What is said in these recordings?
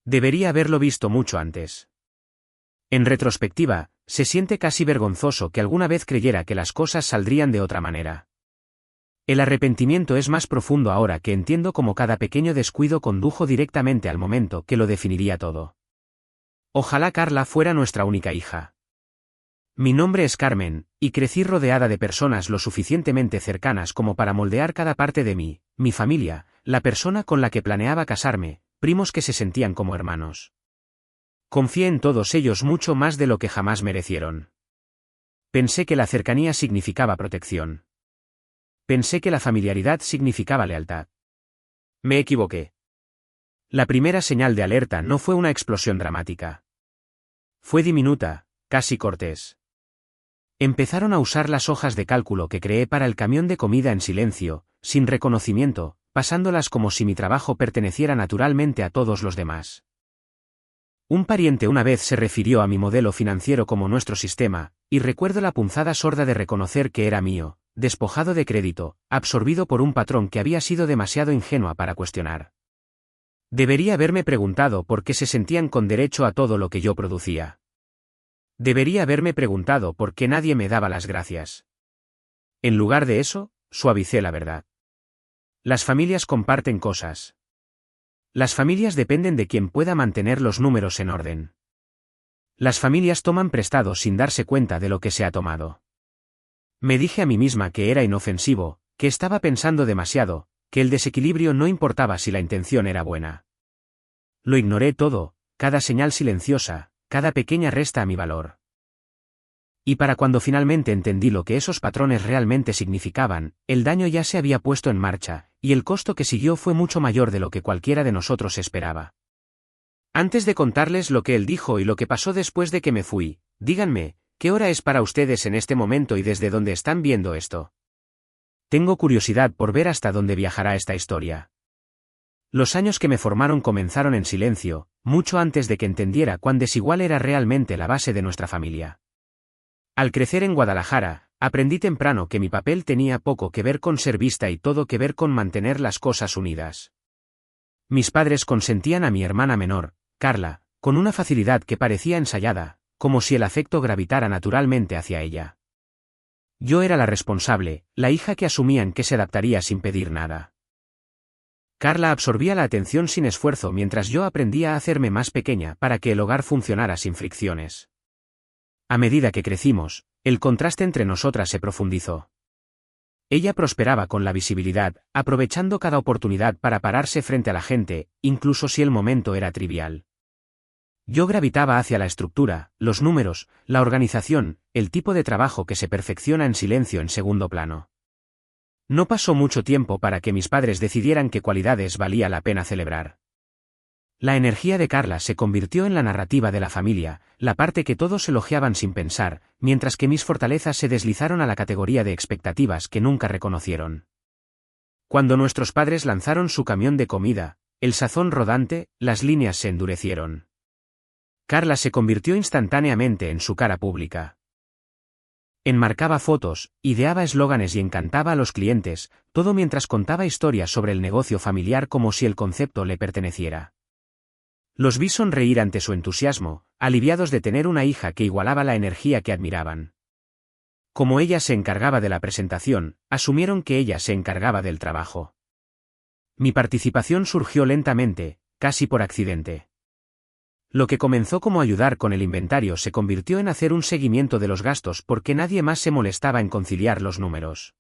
Debería haberlo visto mucho antes. En retrospectiva, se siente casi vergonzoso que alguna vez creyera que las cosas saldrían de otra manera. El arrepentimiento es más profundo ahora que entiendo cómo cada pequeño descuido condujo directamente al momento que lo definiría todo. Ojalá Carla fuera nuestra única hija. Mi nombre es Carmen, y crecí rodeada de personas lo suficientemente cercanas como para moldear cada parte de mí, mi familia, la persona con la que planeaba casarme, primos que se sentían como hermanos. Confié en todos ellos mucho más de lo que jamás merecieron. Pensé que la cercanía significaba protección. Pensé que la familiaridad significaba lealtad. Me equivoqué. La primera señal de alerta no fue una explosión dramática. Fue diminuta, casi cortés. Empezaron a usar las hojas de cálculo que creé para el camión de comida en silencio, sin reconocimiento, pasándolas como si mi trabajo perteneciera naturalmente a todos los demás. Un pariente una vez se refirió a mi modelo financiero como nuestro sistema, y recuerdo la punzada sorda de reconocer que era mío, despojado de crédito, absorbido por un patrón que había sido demasiado ingenua para cuestionar. Debería haberme preguntado por qué se sentían con derecho a todo lo que yo producía. Debería haberme preguntado por qué nadie me daba las gracias. En lugar de eso, suavicé la verdad. Las familias comparten cosas. Las familias dependen de quien pueda mantener los números en orden. Las familias toman prestado sin darse cuenta de lo que se ha tomado. Me dije a mí misma que era inofensivo, que estaba pensando demasiado, que el desequilibrio no importaba si la intención era buena. Lo ignoré todo, cada señal silenciosa, cada pequeña resta a mi valor. Y para cuando finalmente entendí lo que esos patrones realmente significaban, el daño ya se había puesto en marcha, y el costo que siguió fue mucho mayor de lo que cualquiera de nosotros esperaba. Antes de contarles lo que él dijo y lo que pasó después de que me fui, díganme, ¿qué hora es para ustedes en este momento y desde dónde están viendo esto? Tengo curiosidad por ver hasta dónde viajará esta historia. Los años que me formaron comenzaron en silencio, mucho antes de que entendiera cuán desigual era realmente la base de nuestra familia. Al crecer en Guadalajara, aprendí temprano que mi papel tenía poco que ver con ser vista y todo que ver con mantener las cosas unidas. Mis padres consentían a mi hermana menor, Carla, con una facilidad que parecía ensayada, como si el afecto gravitara naturalmente hacia ella. Yo era la responsable, la hija que asumían que se adaptaría sin pedir nada. Carla absorbía la atención sin esfuerzo mientras yo aprendía a hacerme más pequeña para que el hogar funcionara sin fricciones. A medida que crecimos, el contraste entre nosotras se profundizó. Ella prosperaba con la visibilidad, aprovechando cada oportunidad para pararse frente a la gente, incluso si el momento era trivial. Yo gravitaba hacia la estructura, los números, la organización, el tipo de trabajo que se perfecciona en silencio en segundo plano. No pasó mucho tiempo para que mis padres decidieran qué cualidades valía la pena celebrar. La energía de Carla se convirtió en la narrativa de la familia, la parte que todos elogiaban sin pensar, mientras que mis fortalezas se deslizaron a la categoría de expectativas que nunca reconocieron. Cuando nuestros padres lanzaron su camión de comida, el sazón rodante, las líneas se endurecieron. Carla se convirtió instantáneamente en su cara pública. Enmarcaba fotos, ideaba eslóganes y encantaba a los clientes, todo mientras contaba historias sobre el negocio familiar como si el concepto le perteneciera. Los vi sonreír ante su entusiasmo, aliviados de tener una hija que igualaba la energía que admiraban. Como ella se encargaba de la presentación, asumieron que ella se encargaba del trabajo. Mi participación surgió lentamente, casi por accidente. Lo que comenzó como ayudar con el inventario se convirtió en hacer un seguimiento de los gastos porque nadie más se molestaba en conciliar los números.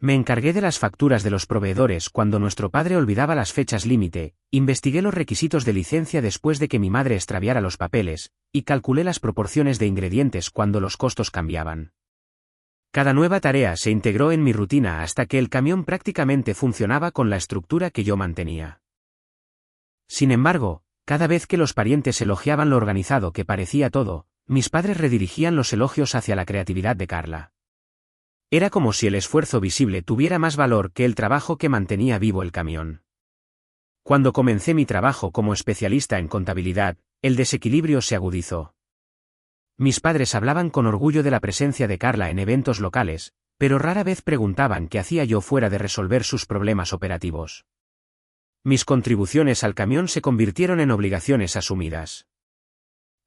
Me encargué de las facturas de los proveedores cuando nuestro padre olvidaba las fechas límite, investigué los requisitos de licencia después de que mi madre extraviara los papeles, y calculé las proporciones de ingredientes cuando los costos cambiaban. Cada nueva tarea se integró en mi rutina hasta que el camión prácticamente funcionaba con la estructura que yo mantenía. Sin embargo, cada vez que los parientes elogiaban lo organizado que parecía todo, mis padres redirigían los elogios hacia la creatividad de Carla. Era como si el esfuerzo visible tuviera más valor que el trabajo que mantenía vivo el camión. Cuando comencé mi trabajo como especialista en contabilidad, el desequilibrio se agudizó. Mis padres hablaban con orgullo de la presencia de Carla en eventos locales, pero rara vez preguntaban qué hacía yo fuera de resolver sus problemas operativos. Mis contribuciones al camión se convirtieron en obligaciones asumidas.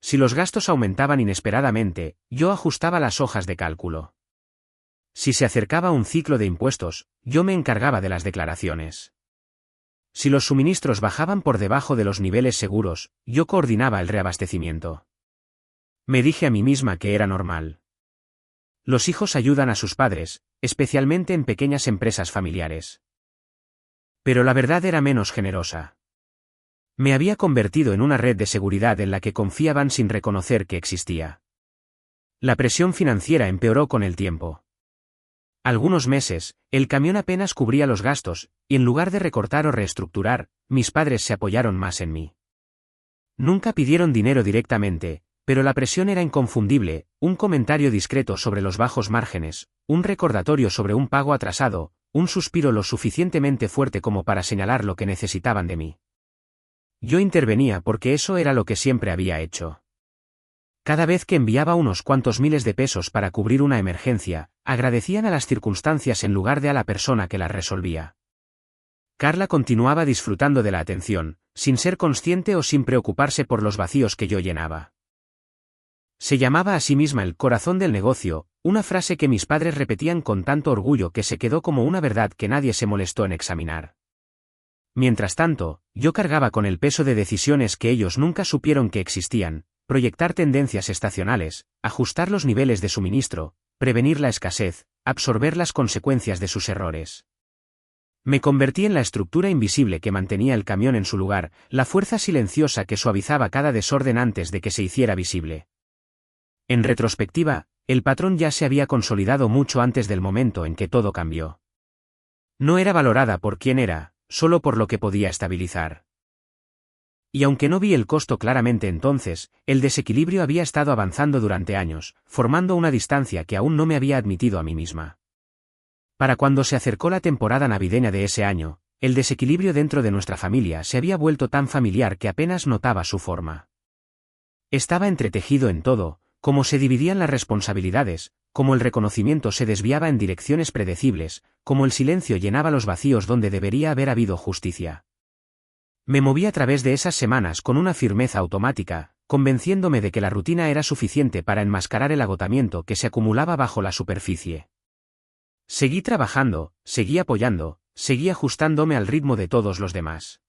Si los gastos aumentaban inesperadamente, yo ajustaba las hojas de cálculo. Si se acercaba un ciclo de impuestos, yo me encargaba de las declaraciones. Si los suministros bajaban por debajo de los niveles seguros, yo coordinaba el reabastecimiento. Me dije a mí misma que era normal. Los hijos ayudan a sus padres, especialmente en pequeñas empresas familiares. Pero la verdad era menos generosa. Me había convertido en una red de seguridad en la que confiaban sin reconocer que existía. La presión financiera empeoró con el tiempo. Algunos meses, el camión apenas cubría los gastos, y en lugar de recortar o reestructurar, mis padres se apoyaron más en mí. Nunca pidieron dinero directamente, pero la presión era inconfundible, un comentario discreto sobre los bajos márgenes, un recordatorio sobre un pago atrasado, un suspiro lo suficientemente fuerte como para señalar lo que necesitaban de mí. Yo intervenía porque eso era lo que siempre había hecho. Cada vez que enviaba unos cuantos miles de pesos para cubrir una emergencia, agradecían a las circunstancias en lugar de a la persona que las resolvía. Carla continuaba disfrutando de la atención, sin ser consciente o sin preocuparse por los vacíos que yo llenaba. Se llamaba a sí misma el corazón del negocio, una frase que mis padres repetían con tanto orgullo que se quedó como una verdad que nadie se molestó en examinar. Mientras tanto, yo cargaba con el peso de decisiones que ellos nunca supieron que existían: proyectar tendencias estacionales, ajustar los niveles de suministro, prevenir la escasez, absorber las consecuencias de sus errores. Me convertí en la estructura invisible que mantenía el camión en su lugar, la fuerza silenciosa que suavizaba cada desorden antes de que se hiciera visible. En retrospectiva, el patrón ya se había consolidado mucho antes del momento en que todo cambió. No era valorada por quién era, solo por lo que podía estabilizar. Y aunque no vi el costo claramente entonces, el desequilibrio había estado avanzando durante años, formando una distancia que aún no me había admitido a mí misma. Para cuando se acercó la temporada navideña de ese año, el desequilibrio dentro de nuestra familia se había vuelto tan familiar que apenas notaba su forma. Estaba entretejido en todo, cómo se dividían las responsabilidades, cómo el reconocimiento se desviaba en direcciones predecibles, cómo el silencio llenaba los vacíos donde debería haber habido justicia. Me moví a través de esas semanas con una firmeza automática, convenciéndome de que la rutina era suficiente para enmascarar el agotamiento que se acumulaba bajo la superficie. Seguí trabajando, seguí apoyando, seguí ajustándome al ritmo de todos los demás.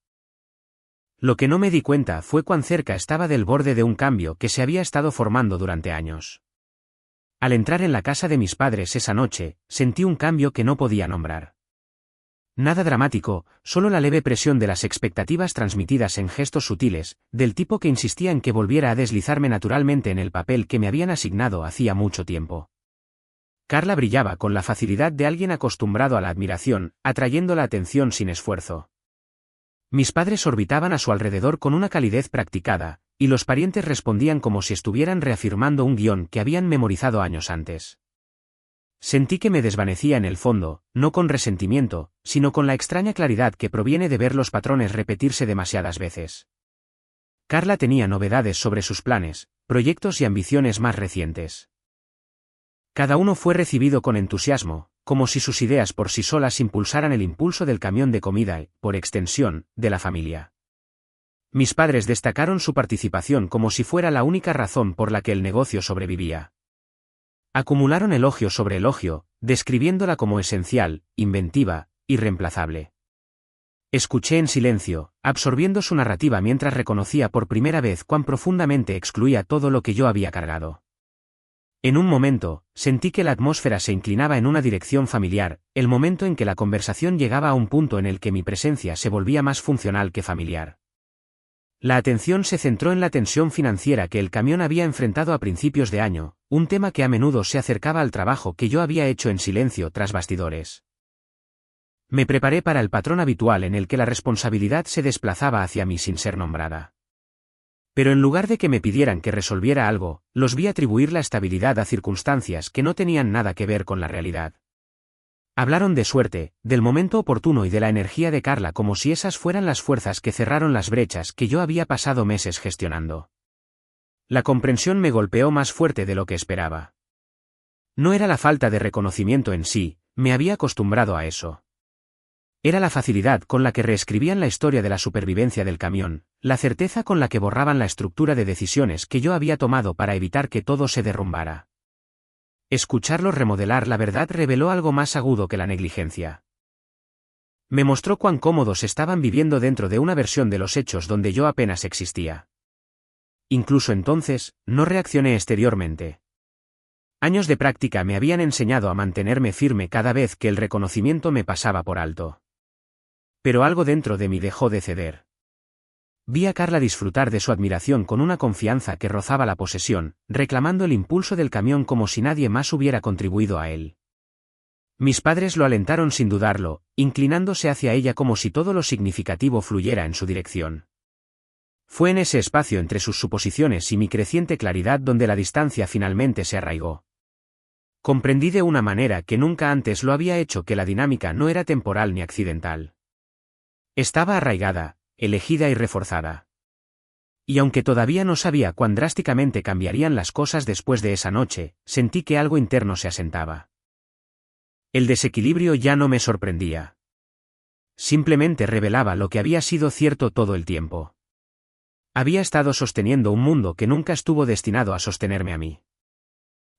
Lo que no me di cuenta fue cuán cerca estaba del borde de un cambio que se había estado formando durante años. Al entrar en la casa de mis padres esa noche, sentí un cambio que no podía nombrar. Nada dramático, solo la leve presión de las expectativas transmitidas en gestos sutiles, del tipo que insistía en que volviera a deslizarme naturalmente en el papel que me habían asignado hacía mucho tiempo. Carla brillaba con la facilidad de alguien acostumbrado a la admiración, atrayendo la atención sin esfuerzo. Mis padres orbitaban a su alrededor con una calidez practicada, y los parientes respondían como si estuvieran reafirmando un guión que habían memorizado años antes. Sentí que me desvanecía en el fondo, no con resentimiento, sino con la extraña claridad que proviene de ver los patrones repetirse demasiadas veces. Carla tenía novedades sobre sus planes, proyectos y ambiciones más recientes. Cada uno fue recibido con entusiasmo, como si sus ideas por sí solas impulsaran el impulso del camión de comida y, por extensión, de la familia. Mis padres destacaron su participación como si fuera la única razón por la que el negocio sobrevivía. Acumularon elogio sobre elogio, describiéndola como esencial, inventiva, irreemplazable. Escuché en silencio, absorbiendo su narrativa mientras reconocía por primera vez cuán profundamente excluía todo lo que yo había cargado. En un momento, sentí que la atmósfera se inclinaba en una dirección familiar, el momento en que la conversación llegaba a un punto en el que mi presencia se volvía más funcional que familiar. La atención se centró en la tensión financiera que el camión había enfrentado a principios de año, un tema que a menudo se acercaba al trabajo que yo había hecho en silencio tras bastidores. Me preparé para el patrón habitual en el que la responsabilidad se desplazaba hacia mí sin ser nombrada. Pero en lugar de que me pidieran que resolviera algo, los vi atribuir la estabilidad a circunstancias que no tenían nada que ver con la realidad. Hablaron de suerte, del momento oportuno y de la energía de Carla como si esas fueran las fuerzas que cerraron las brechas que yo había pasado meses gestionando. La comprensión me golpeó más fuerte de lo que esperaba. No era la falta de reconocimiento en sí, me había acostumbrado a eso. Era la facilidad con la que reescribían la historia de la supervivencia del camión, la certeza con la que borraban la estructura de decisiones que yo había tomado para evitar que todo se derrumbara. Escucharlos remodelar la verdad reveló algo más agudo que la negligencia. Me mostró cuán cómodos estaban viviendo dentro de una versión de los hechos donde yo apenas existía. Incluso entonces, no reaccioné exteriormente. Años de práctica me habían enseñado a mantenerme firme cada vez que el reconocimiento me pasaba por alto. Pero algo dentro de mí dejó de ceder. Vi a Carla disfrutar de su admiración con una confianza que rozaba la posesión, reclamando el impulso del camión como si nadie más hubiera contribuido a él. Mis padres lo alentaron sin dudarlo, inclinándose hacia ella como si todo lo significativo fluyera en su dirección. Fue en ese espacio entre sus suposiciones y mi creciente claridad donde la distancia finalmente se arraigó. Comprendí de una manera que nunca antes lo había hecho que la dinámica no era temporal ni accidental. Estaba arraigada, elegida y reforzada. Y aunque todavía no sabía cuán drásticamente cambiarían las cosas después de esa noche, sentí que algo interno se asentaba. El desequilibrio ya no me sorprendía. Simplemente revelaba lo que había sido cierto todo el tiempo. Había estado sosteniendo un mundo que nunca estuvo destinado a sostenerme a mí.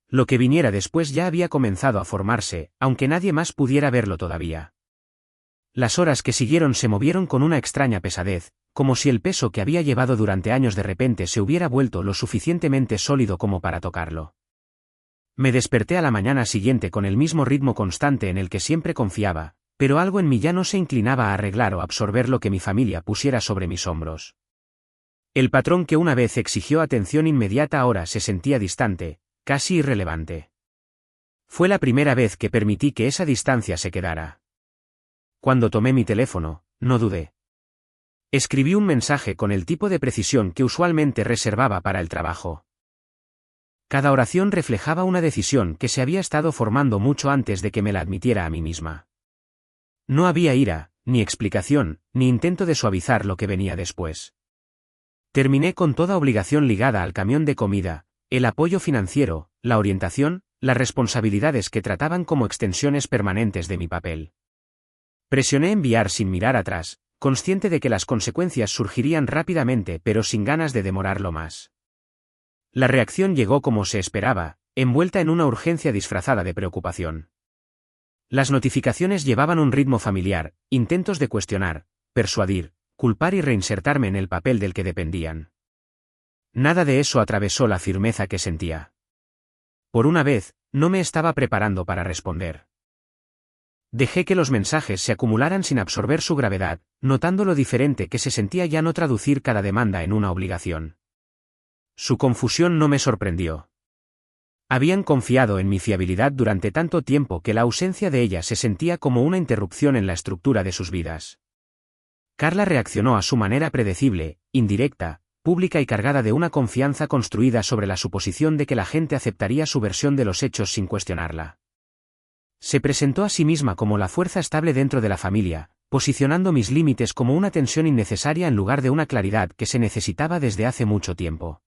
Lo que viniera después ya había comenzado a formarse, aunque nadie más pudiera verlo todavía. Las horas que siguieron se movieron con una extraña pesadez, como si el peso que había llevado durante años de repente se hubiera vuelto lo suficientemente sólido como para tocarlo. Me desperté a la mañana siguiente con el mismo ritmo constante en el que siempre confiaba, pero algo en mí ya no se inclinaba a arreglar o absorber lo que mi familia pusiera sobre mis hombros. El patrón que una vez exigió atención inmediata ahora se sentía distante, casi irrelevante. Fue la primera vez que permití que esa distancia se quedara. Cuando tomé mi teléfono, no dudé. Escribí un mensaje con el tipo de precisión que usualmente reservaba para el trabajo. Cada oración reflejaba una decisión que se había estado formando mucho antes de que me la admitiera a mí misma. No había ira, ni explicación, ni intento de suavizar lo que venía después. Terminé con toda obligación ligada al camión de comida, el apoyo financiero, la orientación, las responsabilidades que trataban como extensiones permanentes de mi papel. Presioné enviar sin mirar atrás, consciente de que las consecuencias surgirían rápidamente pero sin ganas de demorarlo más. La reacción llegó como se esperaba, envuelta en una urgencia disfrazada de preocupación. Las notificaciones llevaban un ritmo familiar, intentos de cuestionar, persuadir, culpar y reinsertarme en el papel del que dependían. Nada de eso atravesó la firmeza que sentía. Por una vez, no me estaba preparando para responder. Dejé que los mensajes se acumularan sin absorber su gravedad, notando lo diferente que se sentía ya no traducir cada demanda en una obligación. Su confusión no me sorprendió. Habían confiado en mi fiabilidad durante tanto tiempo que la ausencia de ella se sentía como una interrupción en la estructura de sus vidas. Carla reaccionó a su manera predecible, indirecta, pública y cargada de una confianza construida sobre la suposición de que la gente aceptaría su versión de los hechos sin cuestionarla. Se presentó a sí misma como la fuerza estable dentro de la familia, posicionando mis límites como una tensión innecesaria en lugar de una claridad que se necesitaba desde hace mucho tiempo.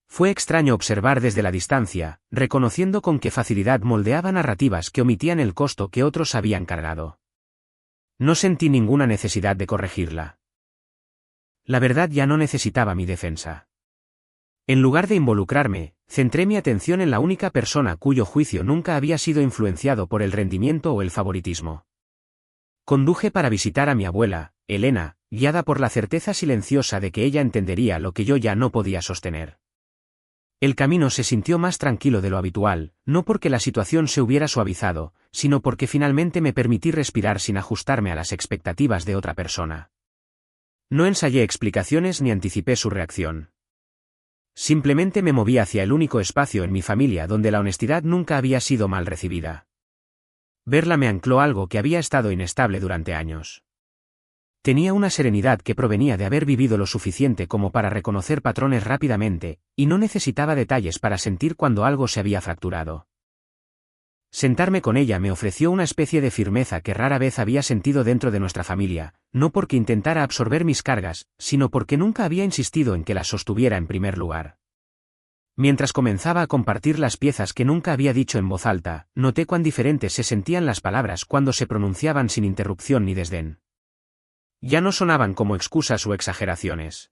Fue extraño observar desde la distancia, reconociendo con qué facilidad moldeaba narrativas que omitían el costo que otros habían cargado. No sentí ninguna necesidad de corregirla. La verdad ya no necesitaba mi defensa. En lugar de involucrarme, centré mi atención en la única persona cuyo juicio nunca había sido influenciado por el rendimiento o el favoritismo. Conduje para visitar a mi abuela, Elena, guiada por la certeza silenciosa de que ella entendería lo que yo ya no podía sostener. El camino se sintió más tranquilo de lo habitual, no porque la situación se hubiera suavizado, sino porque finalmente me permití respirar sin ajustarme a las expectativas de otra persona. No ensayé explicaciones ni anticipé su reacción. Simplemente me moví hacia el único espacio en mi familia donde la honestidad nunca había sido mal recibida. Verla me ancló algo que había estado inestable durante años. Tenía una serenidad que provenía de haber vivido lo suficiente como para reconocer patrones rápidamente, y no necesitaba detalles para sentir cuando algo se había fracturado. Sentarme con ella me ofreció una especie de firmeza que rara vez había sentido dentro de nuestra familia, no porque intentara absorber mis cargas, sino porque nunca había insistido en que las sostuviera en primer lugar. Mientras comenzaba a compartir las piezas que nunca había dicho en voz alta, noté cuán diferentes se sentían las palabras cuando se pronunciaban sin interrupción ni desdén. Ya no sonaban como excusas o exageraciones.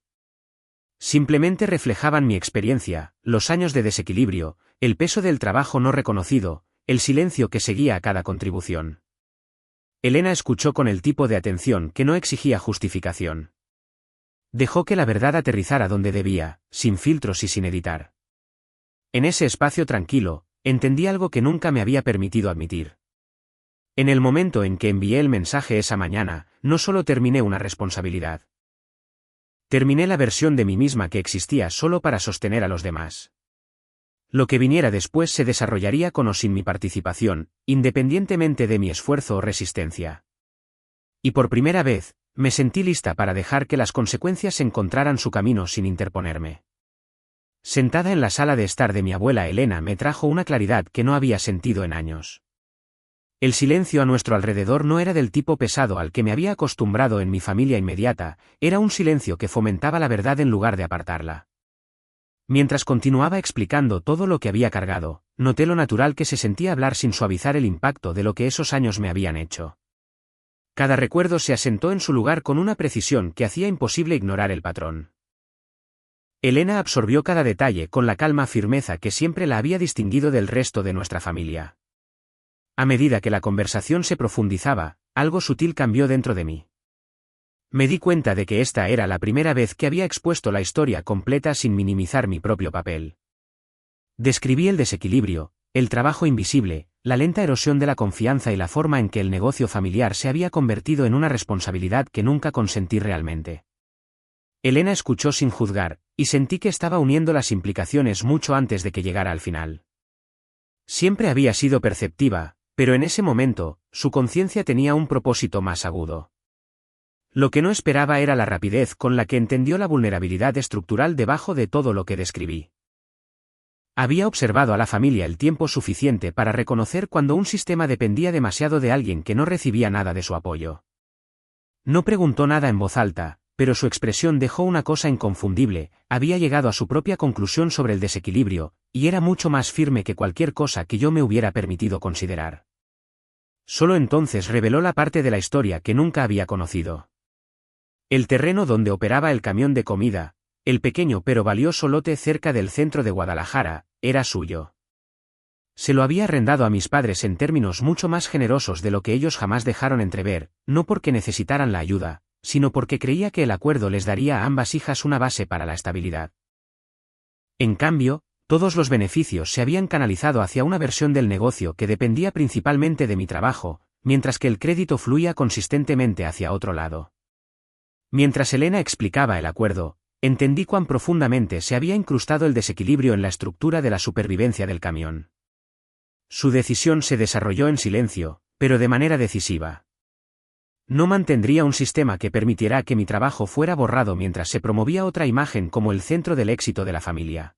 Simplemente reflejaban mi experiencia, los años de desequilibrio, el peso del trabajo no reconocido, el silencio que seguía a cada contribución. Elena escuchó con el tipo de atención que no exigía justificación. Dejó que la verdad aterrizara donde debía, sin filtros y sin editar. En ese espacio tranquilo, entendí algo que nunca me había permitido admitir. En el momento en que envié el mensaje esa mañana, no solo terminé una responsabilidad. Terminé la versión de mí misma que existía solo para sostener a los demás. Lo que viniera después se desarrollaría con o sin mi participación, independientemente de mi esfuerzo o resistencia. Y por primera vez, me sentí lista para dejar que las consecuencias encontraran su camino sin interponerme. Sentada en la sala de estar de mi abuela Elena me trajo una claridad que no había sentido en años. El silencio a nuestro alrededor no era del tipo pesado al que me había acostumbrado en mi familia inmediata, era un silencio que fomentaba la verdad en lugar de apartarla. Mientras continuaba explicando todo lo que había cargado, noté lo natural que se sentía hablar sin suavizar el impacto de lo que esos años me habían hecho. Cada recuerdo se asentó en su lugar con una precisión que hacía imposible ignorar el patrón. Elena absorbió cada detalle con la calma firmeza que siempre la había distinguido del resto de nuestra familia. A medida que la conversación se profundizaba, algo sutil cambió dentro de mí. Me di cuenta de que esta era la primera vez que había expuesto la historia completa sin minimizar mi propio papel. Describí el desequilibrio, el trabajo invisible, la lenta erosión de la confianza y la forma en que el negocio familiar se había convertido en una responsabilidad que nunca consentí realmente. Elena escuchó sin juzgar, y sentí que estaba uniendo las implicaciones mucho antes de que llegara al final. Siempre había sido perceptiva, pero en ese momento, su conciencia tenía un propósito más agudo. Lo que no esperaba era la rapidez con la que entendió la vulnerabilidad estructural debajo de todo lo que describí. Había observado a la familia el tiempo suficiente para reconocer cuando un sistema dependía demasiado de alguien que no recibía nada de su apoyo. No preguntó nada en voz alta, pero su expresión dejó una cosa inconfundible, había llegado a su propia conclusión sobre el desequilibrio, y era mucho más firme que cualquier cosa que yo me hubiera permitido considerar. Solo entonces reveló la parte de la historia que nunca había conocido. El terreno donde operaba el camión de comida, el pequeño pero valioso lote cerca del centro de Guadalajara, era suyo. Se lo había arrendado a mis padres en términos mucho más generosos de lo que ellos jamás dejaron entrever, no porque necesitaran la ayuda, sino porque creía que el acuerdo les daría a ambas hijas una base para la estabilidad. En cambio, todos los beneficios se habían canalizado hacia una versión del negocio que dependía principalmente de mi trabajo, mientras que el crédito fluía consistentemente hacia otro lado. Mientras Elena explicaba el acuerdo, entendí cuán profundamente se había incrustado el desequilibrio en la estructura de la supervivencia del camión. Su decisión se desarrolló en silencio, pero de manera decisiva. No mantendría un sistema que permitiera que mi trabajo fuera borrado mientras se promovía otra imagen como el centro del éxito de la familia.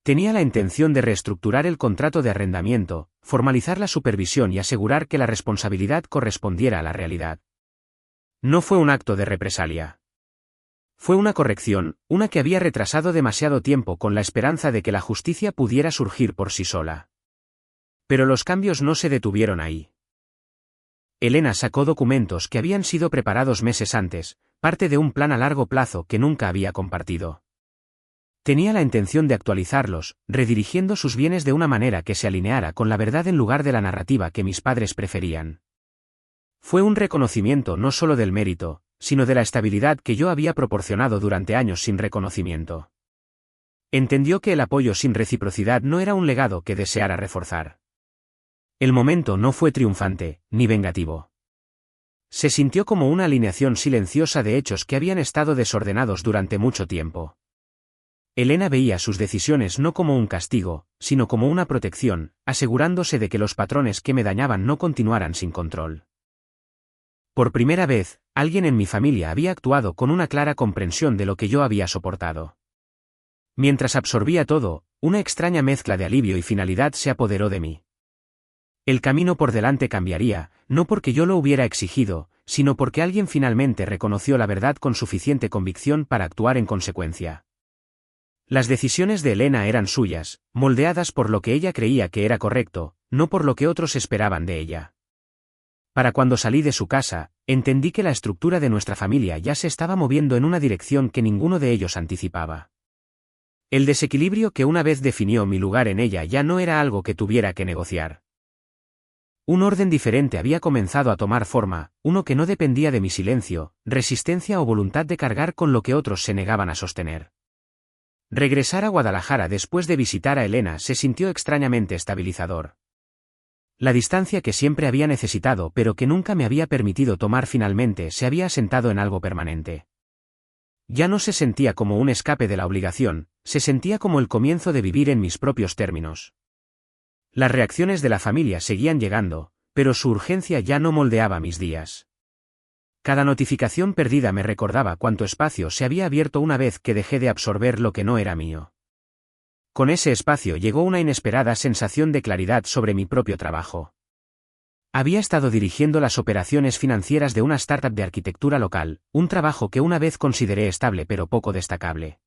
Tenía la intención de reestructurar el contrato de arrendamiento, formalizar la supervisión y asegurar que la responsabilidad correspondiera a la realidad. No fue un acto de represalia. Fue una corrección, una que había retrasado demasiado tiempo con la esperanza de que la justicia pudiera surgir por sí sola. Pero los cambios no se detuvieron ahí. Elena sacó documentos que habían sido preparados meses antes, parte de un plan a largo plazo que nunca había compartido. Tenía la intención de actualizarlos, redirigiendo sus bienes de una manera que se alineara con la verdad en lugar de la narrativa que mis padres preferían. Fue un reconocimiento no solo del mérito, sino de la estabilidad que yo había proporcionado durante años sin reconocimiento. Entendió que el apoyo sin reciprocidad no era un legado que deseara reforzar. El momento no fue triunfante, ni vengativo. Se sintió como una alineación silenciosa de hechos que habían estado desordenados durante mucho tiempo. Elena veía sus decisiones no como un castigo, sino como una protección, asegurándose de que los patrones que me dañaban no continuaran sin control. Por primera vez, alguien en mi familia había actuado con una clara comprensión de lo que yo había soportado. Mientras absorbía todo, una extraña mezcla de alivio y finalidad se apoderó de mí. El camino por delante cambiaría, no porque yo lo hubiera exigido, sino porque alguien finalmente reconoció la verdad con suficiente convicción para actuar en consecuencia. Las decisiones de Elena eran suyas, moldeadas por lo que ella creía que era correcto, no por lo que otros esperaban de ella. Para cuando salí de su casa, entendí que la estructura de nuestra familia ya se estaba moviendo en una dirección que ninguno de ellos anticipaba. El desequilibrio que una vez definió mi lugar en ella ya no era algo que tuviera que negociar. Un orden diferente había comenzado a tomar forma, uno que no dependía de mi silencio, resistencia o voluntad de cargar con lo que otros se negaban a sostener. Regresar a Guadalajara después de visitar a Elena se sintió extrañamente estabilizador. La distancia que siempre había necesitado pero que nunca me había permitido tomar finalmente se había asentado en algo permanente. Ya no se sentía como un escape de la obligación, se sentía como el comienzo de vivir en mis propios términos. Las reacciones de la familia seguían llegando, pero su urgencia ya no moldeaba mis días. Cada notificación perdida me recordaba cuánto espacio se había abierto una vez que dejé de absorber lo que no era mío. Con ese espacio llegó una inesperada sensación de claridad sobre mi propio trabajo. Había estado dirigiendo las operaciones financieras de una startup de arquitectura local, un trabajo que una vez consideré estable pero poco destacable.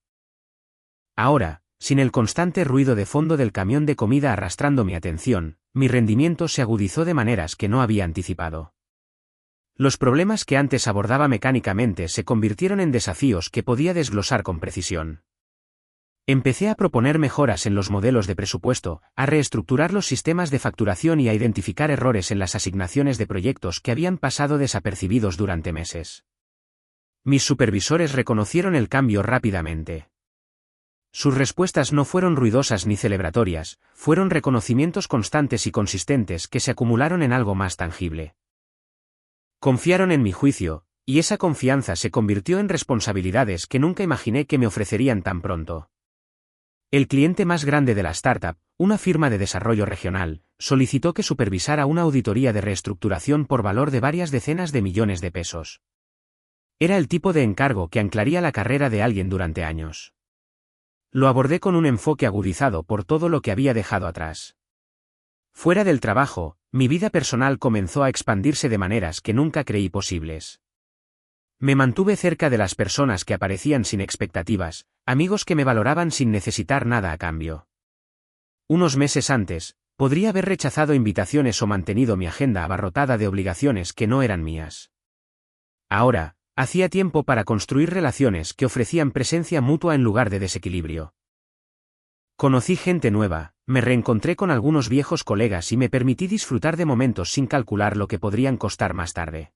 Ahora, sin el constante ruido de fondo del camión de comida arrastrando mi atención, mi rendimiento se agudizó de maneras que no había anticipado. Los problemas que antes abordaba mecánicamente se convirtieron en desafíos que podía desglosar con precisión. Empecé a proponer mejoras en los modelos de presupuesto, a reestructurar los sistemas de facturación y a identificar errores en las asignaciones de proyectos que habían pasado desapercibidos durante meses. Mis supervisores reconocieron el cambio rápidamente. Sus respuestas no fueron ruidosas ni celebratorias, fueron reconocimientos constantes y consistentes que se acumularon en algo más tangible. Confiaron en mi juicio, y esa confianza se convirtió en responsabilidades que nunca imaginé que me ofrecerían tan pronto. El cliente más grande de la startup, una firma de desarrollo regional, solicitó que supervisara una auditoría de reestructuración por valor de varias decenas de millones de pesos. Era el tipo de encargo que anclaría la carrera de alguien durante años. Lo abordé con un enfoque agudizado por todo lo que había dejado atrás. Fuera del trabajo, mi vida personal comenzó a expandirse de maneras que nunca creí posibles. Me mantuve cerca de las personas que aparecían sin expectativas, amigos que me valoraban sin necesitar nada a cambio. Unos meses antes, podría haber rechazado invitaciones o mantenido mi agenda abarrotada de obligaciones que no eran mías. Ahora, hacía tiempo para construir relaciones que ofrecían presencia mutua en lugar de desequilibrio. Conocí gente nueva, me reencontré con algunos viejos colegas y me permití disfrutar de momentos sin calcular lo que podrían costar más tarde.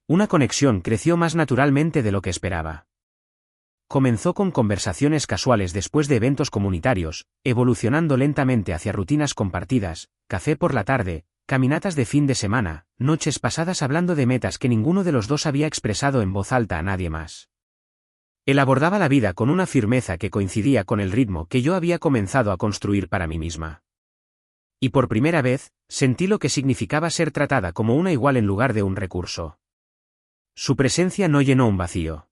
Una conexión creció más naturalmente de lo que esperaba. Comenzó con conversaciones casuales después de eventos comunitarios, evolucionando lentamente hacia rutinas compartidas, café por la tarde, caminatas de fin de semana, noches pasadas hablando de metas que ninguno de los dos había expresado en voz alta a nadie más. Él abordaba la vida con una firmeza que coincidía con el ritmo que yo había comenzado a construir para mí misma. Y por primera vez, sentí lo que significaba ser tratada como una igual en lugar de un recurso. Su presencia no llenó un vacío.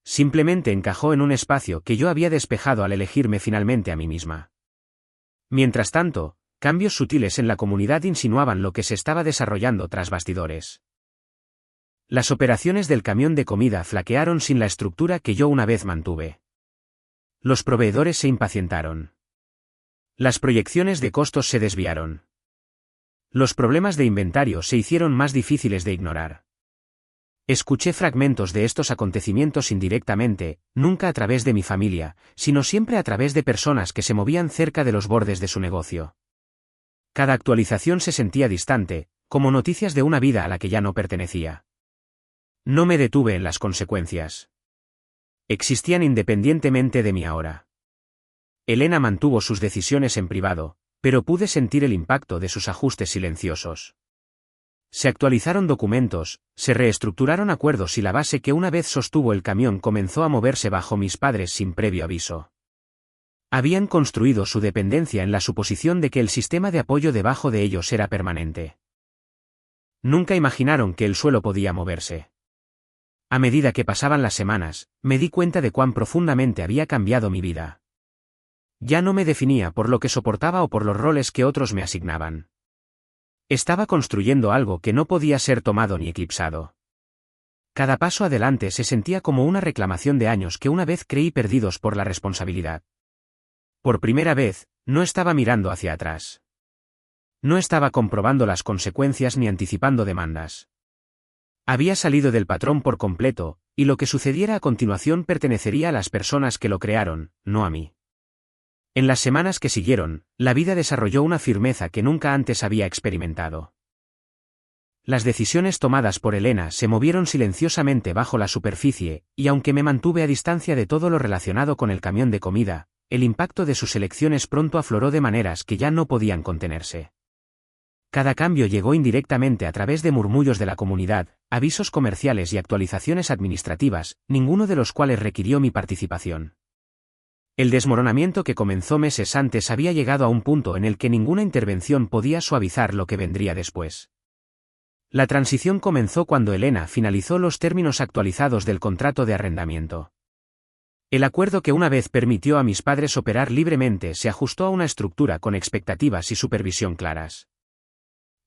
Simplemente encajó en un espacio que yo había despejado al elegirme finalmente a mí misma. Mientras tanto, cambios sutiles en la comunidad insinuaban lo que se estaba desarrollando tras bastidores. Las operaciones del camión de comida flaquearon sin la estructura que yo una vez mantuve. Los proveedores se impacientaron. Las proyecciones de costos se desviaron. Los problemas de inventario se hicieron más difíciles de ignorar. Escuché fragmentos de estos acontecimientos indirectamente, nunca a través de mi familia, sino siempre a través de personas que se movían cerca de los bordes de su negocio. Cada actualización se sentía distante, como noticias de una vida a la que ya no pertenecía. No me detuve en las consecuencias. Existían independientemente de mi ahora. Elena mantuvo sus decisiones en privado, pero pude sentir el impacto de sus ajustes silenciosos. Se actualizaron documentos, se reestructuraron acuerdos y la base que una vez sostuvo el camión comenzó a moverse bajo mis padres sin previo aviso. Habían construido su dependencia en la suposición de que el sistema de apoyo debajo de ellos era permanente. Nunca imaginaron que el suelo podía moverse. A medida que pasaban las semanas, me di cuenta de cuán profundamente había cambiado mi vida. Ya no me definía por lo que soportaba o por los roles que otros me asignaban. Estaba construyendo algo que no podía ser tomado ni eclipsado. Cada paso adelante se sentía como una reclamación de años que una vez creí perdidos por la responsabilidad. Por primera vez, no estaba mirando hacia atrás. No estaba comprobando las consecuencias ni anticipando demandas. Había salido del patrón por completo, y lo que sucediera a continuación pertenecería a las personas que lo crearon, no a mí. En las semanas que siguieron, la vida desarrolló una firmeza que nunca antes había experimentado. Las decisiones tomadas por Elena se movieron silenciosamente bajo la superficie, y aunque me mantuve a distancia de todo lo relacionado con el camión de comida, el impacto de sus elecciones pronto afloró de maneras que ya no podían contenerse. Cada cambio llegó indirectamente a través de murmullos de la comunidad, avisos comerciales y actualizaciones administrativas, ninguno de los cuales requirió mi participación. El desmoronamiento que comenzó meses antes había llegado a un punto en el que ninguna intervención podía suavizar lo que vendría después. La transición comenzó cuando Elena finalizó los términos actualizados del contrato de arrendamiento. El acuerdo que una vez permitió a mis padres operar libremente se ajustó a una estructura con expectativas y supervisión claras.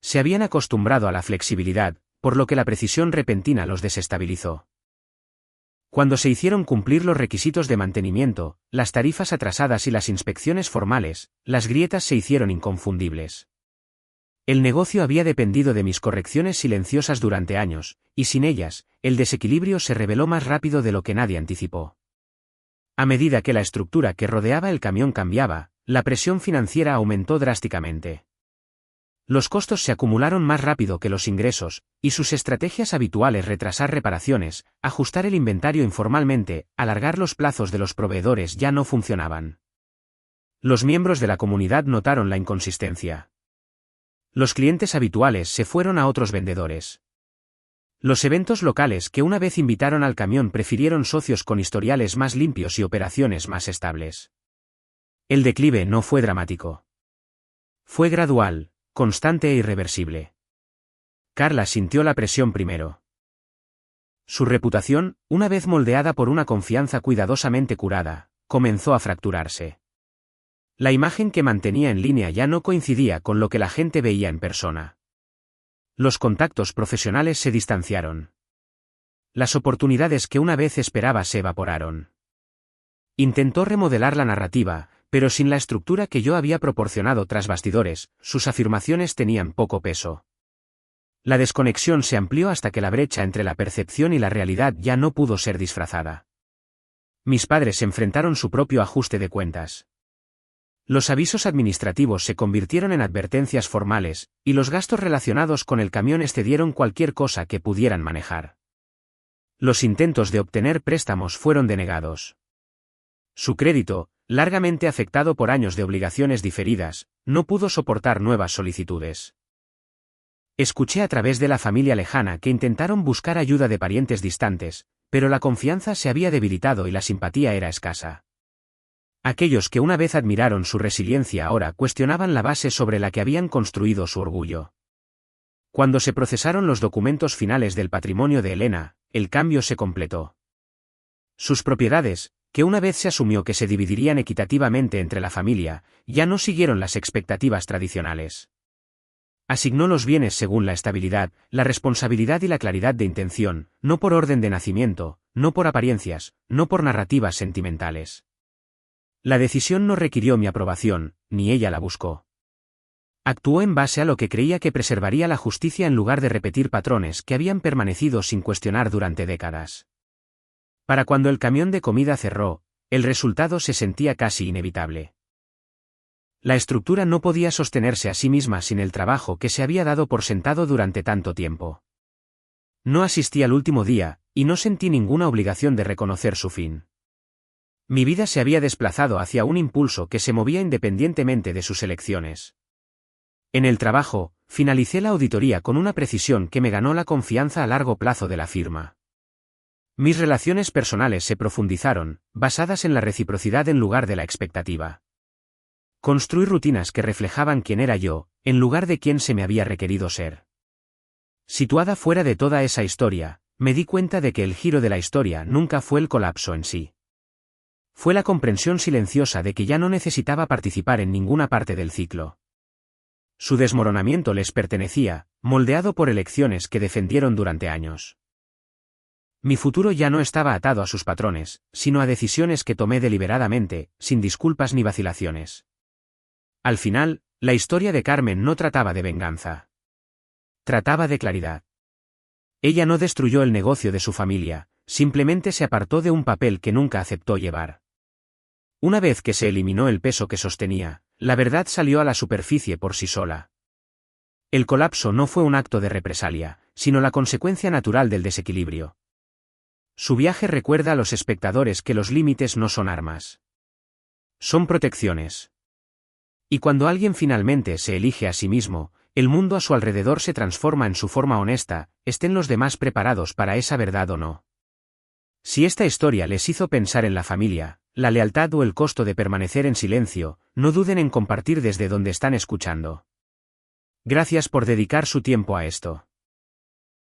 Se habían acostumbrado a la flexibilidad, por lo que la precisión repentina los desestabilizó. Cuando se hicieron cumplir los requisitos de mantenimiento, las tarifas atrasadas y las inspecciones formales, las grietas se hicieron inconfundibles. El negocio había dependido de mis correcciones silenciosas durante años, y sin ellas, el desequilibrio se reveló más rápido de lo que nadie anticipó. A medida que la estructura que rodeaba el camión cambiaba, la presión financiera aumentó drásticamente. Los costos se acumularon más rápido que los ingresos, y sus estrategias habituales retrasar reparaciones, ajustar el inventario informalmente, alargar los plazos de los proveedores ya no funcionaban. Los miembros de la comunidad notaron la inconsistencia. Los clientes habituales se fueron a otros vendedores. Los eventos locales que una vez invitaron al camión prefirieron socios con historiales más limpios y operaciones más estables. El declive no fue dramático. Fue gradual, constante e irreversible. Carla sintió la presión primero. Su reputación, una vez moldeada por una confianza cuidadosamente curada, comenzó a fracturarse. La imagen que mantenía en línea ya no coincidía con lo que la gente veía en persona. Los contactos profesionales se distanciaron. Las oportunidades que una vez esperaba se evaporaron. Intentó remodelar la narrativa, pero sin la estructura que yo había proporcionado tras bastidores, sus afirmaciones tenían poco peso. La desconexión se amplió hasta que la brecha entre la percepción y la realidad ya no pudo ser disfrazada. Mis padres enfrentaron su propio ajuste de cuentas. Los avisos administrativos se convirtieron en advertencias formales, y los gastos relacionados con el camión excedieron cualquier cosa que pudieran manejar. Los intentos de obtener préstamos fueron denegados. Su crédito, largamente afectado por años de obligaciones diferidas, no pudo soportar nuevas solicitudes. Escuché a través de la familia lejana que intentaron buscar ayuda de parientes distantes, pero la confianza se había debilitado y la simpatía era escasa. Aquellos que una vez admiraron su resiliencia ahora cuestionaban la base sobre la que habían construido su orgullo. Cuando se procesaron los documentos finales del patrimonio de Elena, el cambio se completó. Sus propiedades, que una vez se asumió que se dividirían equitativamente entre la familia, ya no siguieron las expectativas tradicionales. Asignó los bienes según la estabilidad, la responsabilidad y la claridad de intención, no por orden de nacimiento, no por apariencias, no por narrativas sentimentales. La decisión no requirió mi aprobación, ni ella la buscó. Actuó en base a lo que creía que preservaría la justicia en lugar de repetir patrones que habían permanecido sin cuestionar durante décadas. Para cuando el camión de comida cerró, el resultado se sentía casi inevitable. La estructura no podía sostenerse a sí misma sin el trabajo que se había dado por sentado durante tanto tiempo. No asistí al último día, y no sentí ninguna obligación de reconocer su fin. Mi vida se había desplazado hacia un impulso que se movía independientemente de sus elecciones. En el trabajo, finalicé la auditoría con una precisión que me ganó la confianza a largo plazo de la firma. Mis relaciones personales se profundizaron, basadas en la reciprocidad en lugar de la expectativa. Construí rutinas que reflejaban quién era yo, en lugar de quién se me había requerido ser. Situada fuera de toda esa historia, me di cuenta de que el giro de la historia nunca fue el colapso en sí. Fue la comprensión silenciosa de que ya no necesitaba participar en ninguna parte del ciclo. Su desmoronamiento les pertenecía, moldeado por elecciones que defendieron durante años. Mi futuro ya no estaba atado a sus patrones, sino a decisiones que tomé deliberadamente, sin disculpas ni vacilaciones. Al final, la historia de Carmen no trataba de venganza. Trataba de claridad. Ella no destruyó el negocio de su familia, simplemente se apartó de un papel que nunca aceptó llevar. Una vez que se eliminó el peso que sostenía, la verdad salió a la superficie por sí sola. El colapso no fue un acto de represalia, sino la consecuencia natural del desequilibrio. Su viaje recuerda a los espectadores que los límites no son armas. Son protecciones. Y cuando alguien finalmente se elige a sí mismo, el mundo a su alrededor se transforma en su forma honesta, estén los demás preparados para esa verdad o no. Si esta historia les hizo pensar en la familia, la lealtad o el costo de permanecer en silencio, no duden en compartir desde donde están escuchando. Gracias por dedicar su tiempo a esto.